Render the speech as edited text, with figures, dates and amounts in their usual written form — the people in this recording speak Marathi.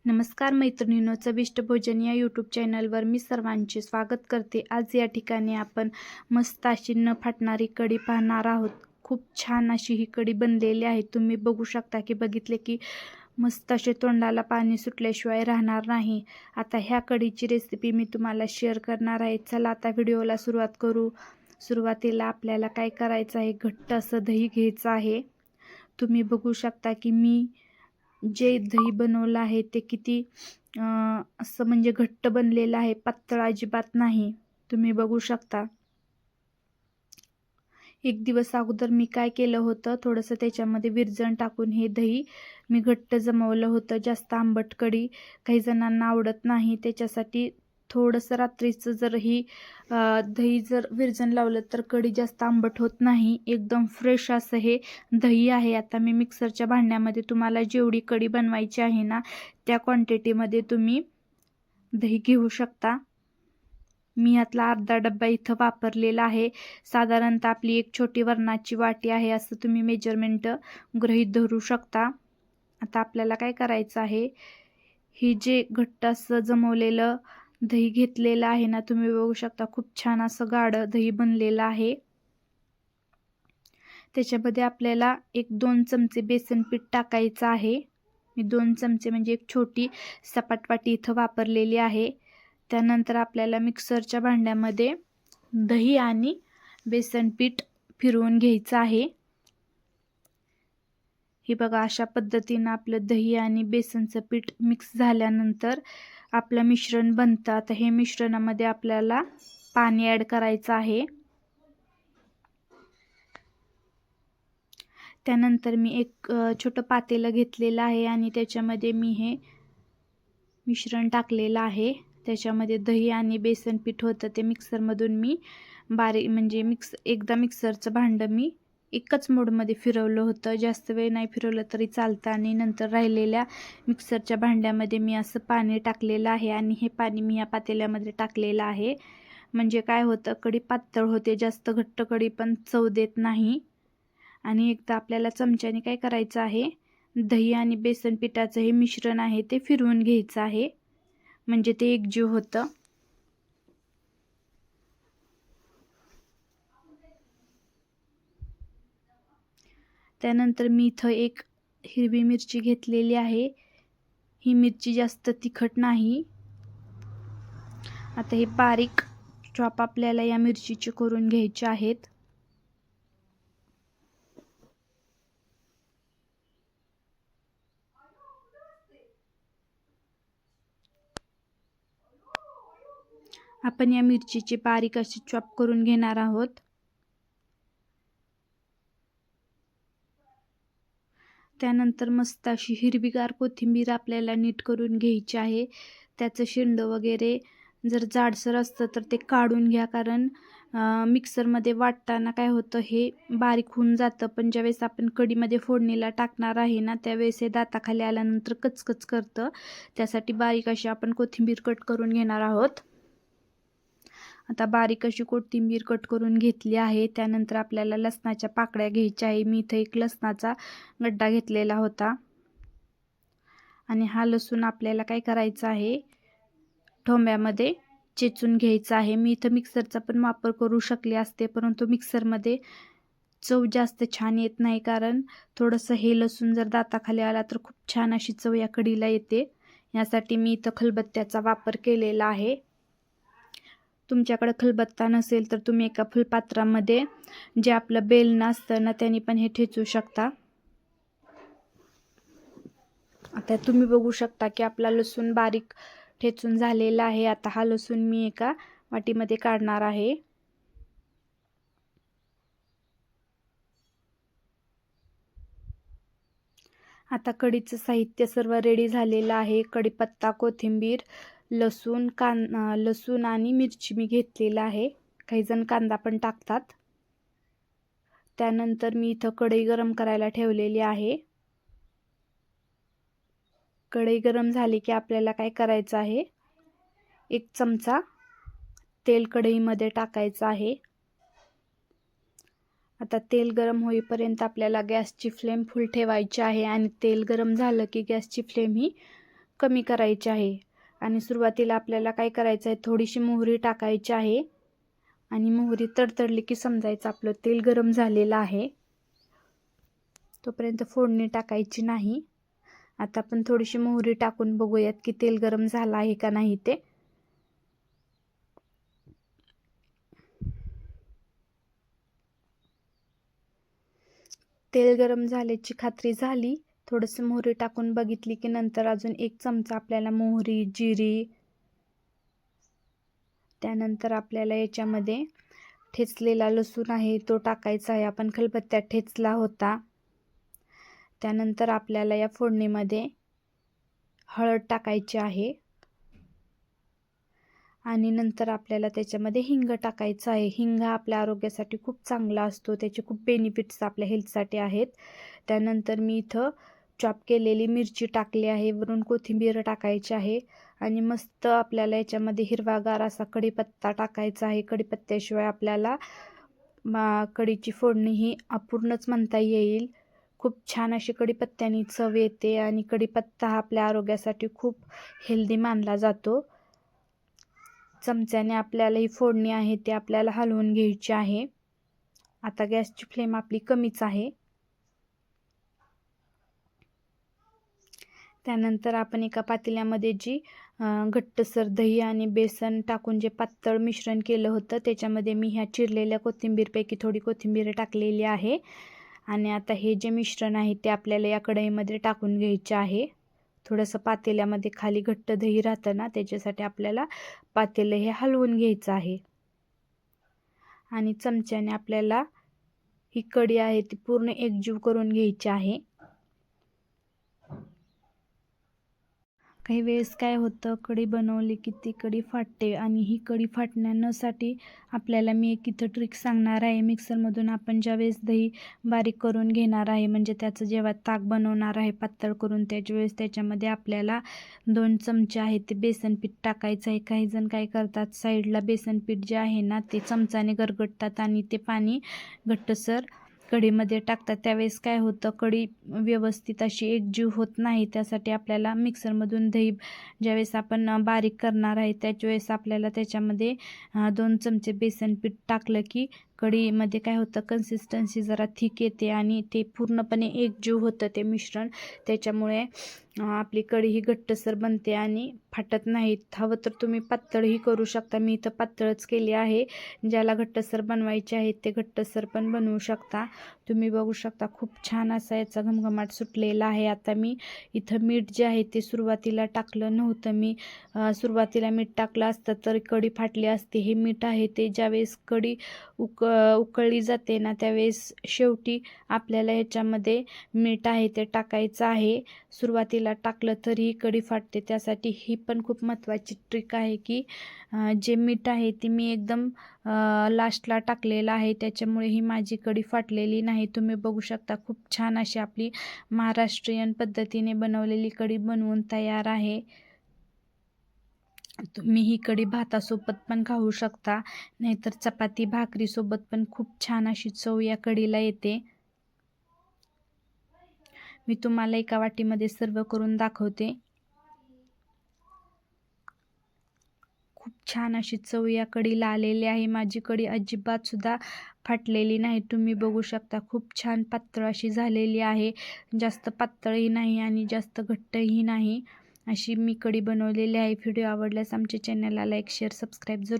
नमस्कार मैत्रिणींनो, चविष्ट भोजन या यूट्यूब चॅनलवर मी सर्वांचे स्वागत करते। आज या ठिकाणी आपण मस्त अशी न फाटणारी कढी पाहणार आहोत। खूप छान अशी ही कढी बनलेली आहे। तुम्ही बघू शकता की बघितले की मस्त असे तोंडाला पाणी सुटल्याशिवाय राहणार नाही। आता ह्या कढीची रेसिपी मी तुम्हाला शेअर करणार आहे। चला आता व्हिडिओला सुरुवात करू। सुरुवातीला आपल्याला काय करायचं आहे, घट्ट असं दही घ्यायचं आहे। तुम्ही बघू शकता की मी जे दही बनवलं आहे ते किती असं म्हणजे घट्ट बनलेलं आहे, पातळ अजिबात नाही। तुम्ही बघू शकता। एक दिवस अगोदर मी काय केलं होतं, थोडंसं त्याच्यामध्ये विरजण टाकून हे दही मी घट्ट जमवलं होतं। जास्त आंबट कढी काही जणांना आवडत नाही, त्याच्यासाठी थोडंसं रात्रीचं जर ही दही जर विरजण लावलं तर कढी जास्त आंबट होत नाही। एकदम फ्रेश असं हे दही आहे। आता मी मिक्सरच्या भांड्यामध्ये तुम्हाला जेवढी कढी बनवायची आहे ना, त्या क्वांटिटीमध्ये तुम्ही दही घेऊ शकता। मी यातला अर्धा डब्बा इथं वापरलेला आहे। साधारणतः आपली एक छोटी वरणाची वाटी आहे असं तुम्ही मेजरमेंट गृहीत धरू शकता। आता आपल्याला काय करायचं आहे, ही जे घट्ट असं जमवलेलं दही घेतलेलं आहे ना, तुम्ही बघू शकता खूप छान असं गाढ दही बनलेलं आहे। त्याच्यामध्ये आपल्याला 1-2 चमचे बेसन पीठ टाकायचं आहे। मी 2 चमचे म्हणजे एक छोटी सपाट वाटी इथं वापरलेली आहे। त्यानंतर आपल्याला मिक्सरच्या भांड्यामध्ये दही आणि बेसन पीठ फिरवून घ्यायचं आहे। हे बघा, अशा पद्धतीनं आपलं दही आणि बेसनचं पीठ मिक्स झाल्यानंतर आपलं मिश्रण बनतं। आता हे मिश्रणामध्ये आपल्याला पाणी ॲड करायचं आहे। त्यानंतर मी एक छोटं पातेलं घेतलेलं आहे आणि त्याच्यामध्ये मी हे मिश्रण टाकलेलं आहे। त्याच्यामध्ये दही आणि बेसन पीठ होतं ते मिक्सरमधून मी बारीक म्हणजे एकदा मिक्सरचं भांडं मी एकच मोडमध्ये फिरवलं होतं। जास्त वेळ नाही फिरवलं तरी चालतं। आणि नंतर राहिलेल्या मिक्सरच्या भांड्यामध्ये मी असं पाणी टाकलेलं आहे आणि हे पाणी मी या पातेल्यामध्ये टाकलेलं आहे। म्हणजे काय होतं, कढी पातळ होते, जास्त घट्ट कढी पण चव देत नाही। आणि एकदा आपल्याला चमच्याने काय करायचं आहे, दही आणि बेसन पिठाचं हे मिश्रण आहे ते फिरवून घ्यायचं आहे, म्हणजे ते एकजीव होतं। त्यानंतर मी इथं एक हिरवी मिरची घेतलेली आहे। ही मिरची जास्त तिखट नाही। आता हे बारीक चॉप आपल्याला या मिरचीचे करून घ्यायचे आहेत। आपण या मिरचीचे बारीक असे चॉप करून घेणार आहोत। त्यानंतर मस्त अशी हिरवीगार कोथिंबीर आपल्याला नीट करून घ्यायची आहे। त्याचं शेंडं वगैरे जर जाडसर असतं तर ते काढून घ्या, कारण मिक्सरमध्ये वाटताना काय होतं, हे बारीक होऊन जातं, पण ज्यावेळेस आपण कढीमध्ये फोडणीला टाकणार आहे ना, त्यावेळेस हे दाताखाली आल्यानंतर कचकच करतं। त्यासाठी बारीक अशी आपण कोथिंबीर कट करून घेणार आहोत। आता बारीक अशी कोथिंबीर कट करून घेतली आहे। त्यानंतर आपल्याला लसणाच्या पाकळ्या घ्यायच्या आहे। मी इथे एक लसणाचा गड्डा घेतलेला होता आणि हा लसूण आपल्याला काय करायचा आहे, ठोंब्यामध्ये चेचून घ्यायचा आहे। मी इथं मिक्सरचा पण वापर करू शकले असते, परंतु मिक्सरमध्ये चव जास्त छान येत नाही, कारण थोडंसं हे लसूण जर दाताखाली आला तर खूप छान अशी चव या कढीला येते। यासाठी मी इथं खलबत्त्याचा वापर केलेला आहे। तुमच्याकडे खलबत्ता नसेल तर तुम्ही एका फुलपात्रामध्ये जे आपलं बेलणं असतं ना, त्याने पण हे ठेचू शकता। आता तुम्ही बघू शकता की आपला लसूण बारीक ठेचून झालेला आहे। आता हा लसूण मी एका वाटीमध्ये काढणार आहे। आता कढीचं साहित्य सर्व रेडी झालेलं आहे। कढीपत्ता, कोथिंबीर, लसूण आणि मिरची मी घेतलेला आहे। काही जण कांदा पण टाकतात। त्यानंतर मी इथं कढई गरम करायला ठेवलेली आहे। कढई गरम झाली की आपल्याला काय करायचं आहे, 1 चमचा तेल कढईमध्ये टाकायचं आहे। आता तेल गरम होईपर्यंत आपल्याला गॅसची फ्लेम फुल ठेवायची आहे आणि तेल गरम झालं की गॅसची फ्लेम ही कमी करायची आहे. आणि सुरुवातीला आपल्याला काय करायचं आहे, थोडीशी मोहरी टाकायची आहे आणि मोहरी तडतडली की समजायचं आपलं तेल गरम झालेलं आहे. तोपर्यंत फोडणी टाकायची नाही. आता आपण थोडीशी मोहरी टाकून बघूयात की तेल गरम झालं आहे का नाही ते. तेल गरम झाल्याची खात्री झाली, थोडंसं मोहरी टाकून बघितली की नंतर अजून 1 चमचा आपल्याला मोहरी, जिरी, त्यानंतर आपल्याला याच्यामध्ये ठेचलेला लसूण आहे तो टाकायचा आहे. आपण खलबत्त्यात ठेचला होता. त्यानंतर आपल्याला या फोडणीमध्ये हळद टाकायची आहे आणि नंतर आपल्याला त्याच्यामध्ये हिंग टाकायचं आहे. हिंग हा आपल्या आरोग्यासाठी खूप चांगला असतो, त्याचे खूप बेनिफिट्स आपल्या हेल्थसाठी आहेत. त्यानंतर मी इथं चॉप केलेली मिरची टाकली आहे, वरून कोथिंबीर टाकायची आहे आणि मस्त आपल्याला याच्यामध्ये हिरवागार असा कढीपत्ता टाकायचा आहे. कढीपत्त्याशिवाय आपल्याला कढीची फोडणी ही अपूर्णच म्हणता येईल. खूप छान अशी कढीपत्त्याने चव येते आणि कढीपत्ता हा आपल्या आरोग्यासाठी खूप हेल्दी मानला जातो. चमच्याने आपल्याला ही फोडणी आहे ती आपल्याला हलवून घ्यायची आहे. आता गॅसची फ्लेम आपली कमीच आहे. त्यानंतर आपण एका पातेल्यामध्ये जी घट्टसर दही आणि बेसन टाकून जे पातळ मिश्रण केलं होतं त्याच्यामध्ये मी ह्या चिरलेल्या कोथिंबीरपैकी थोडी कोथिंबीर टाकलेली आहे आणि आता हे जे मिश्रण आहे ते आपल्याला या कढईमध्ये टाकून घ्यायचे आहे. थोडंसं पातेल्यामध्ये खाली घट्ट दही राहतं ना, त्याच्यासाठी आपल्याला पातेलं हे हलवून घ्यायचं आहे आणि चमच्याने आपल्याला ही कढी आहे ती पूर्ण एकजीव करून घ्यायची आहे. काही वेळेस काय होतं, कढी बनवली की ती कढी फाटते आणि ही कढी फाटण्यासाठी आपल्याला मी एक इथं ट्रिक सांगणार आहे. मिक्सरमधून आपण ज्यावेळेस दही बारीक करून घेणार आहे, म्हणजे त्याचं जेव्हा ताक बनवणार आहे पातळ करून, त्याच्यावेळेस त्याच्यामध्ये आपल्याला 2 चमचे आहे ते बेसन पीठ टाकायचं आहे. काही जण काय करतात, साईडला बेसन पीठ जे आहे ना ते चमचाने गरगडतात आणि ते पाणी घट्टसर कढीमध्ये टाकतात. त्यावेळेस काय होतं, कढी व्यवस्थित अशी एकजीव होत नाही. त्यासाठी आपल्याला मिक्सरमधून दही ज्यावेळेस आपण बारीक करणार आहे त्यावेळेस आपल्याला त्याच्यामध्ये 2 चमचे बेसन पीठ टाकलं की कढीमध्ये काय होतं, कन्सिस्टन्सी जरा थिक येते आणि ते पूर्णपणे एकजीव होतं ते मिश्रण. त्याच्यामुळे आपली कढी ही घट्टसर बनते आणि फाटत नाहीत. हवं तर तुम्ही पातळही करू शकता. मी इथं पातळच केली आहे. ज्याला घट्टसर बनवायचे आहेत ते घट्टसर पण बनवू शकता. तुम्ही बघू शकता खूप छान असा याचा घमघमाट सुटलेला आहे. आता मी इथं मीठ जे आहे ते सुरुवातीला टाकलं नव्हतं. मी सुरुवातीला मीठ टाकलं असतं तर कढी फाटली असते. हे मीठ आहे ते ज्यावेळेस कढी उकळली जाते ना त्यावेळेस शेवटी आपल्याला ह्याच्यामध्ये मीठ आहे ते टाकायचं आहे. सुरुवातीला टाकलं तरी कढी फाटते. त्यासाठी ही पण खूप महत्त्वाची ट्रिक आहे की जे मीठ आहे ते मी एकदम लास्टला टाकलेलं आहे, त्याच्यामुळे ही माझी कढी फाटलेली नाही. तुम्ही बघू शकता खूप छान अशी आपली महाराष्ट्रीयन पद्धतीने बनवलेली कढी बनवून तयार आहे. तुम्ही ही कढी भातासोबत पण खाऊ शकता, नाहीतर चपाती भाकरीसोबत पण खूप छान अशी चव या कढीला येते. मी तुम्हाला एका वाटीमध्ये सर्व करून दाखवते. खूप छान अशी चव या कढीला आलेली आहे. माझी कढी अजिबात सुद्धा फाटलेली नाही. तुम्ही बघू शकता खूप छान पातळ अशी झालेली आहे. जास्त पातळही नाही आणि जास्त घट्टही नाही, अशी मी कढी बनवलेली आहे. व्हिडिओ आवडल्यास आमच्या चॅनलला लाईक, शेअर, सबस्क्राईब जरूर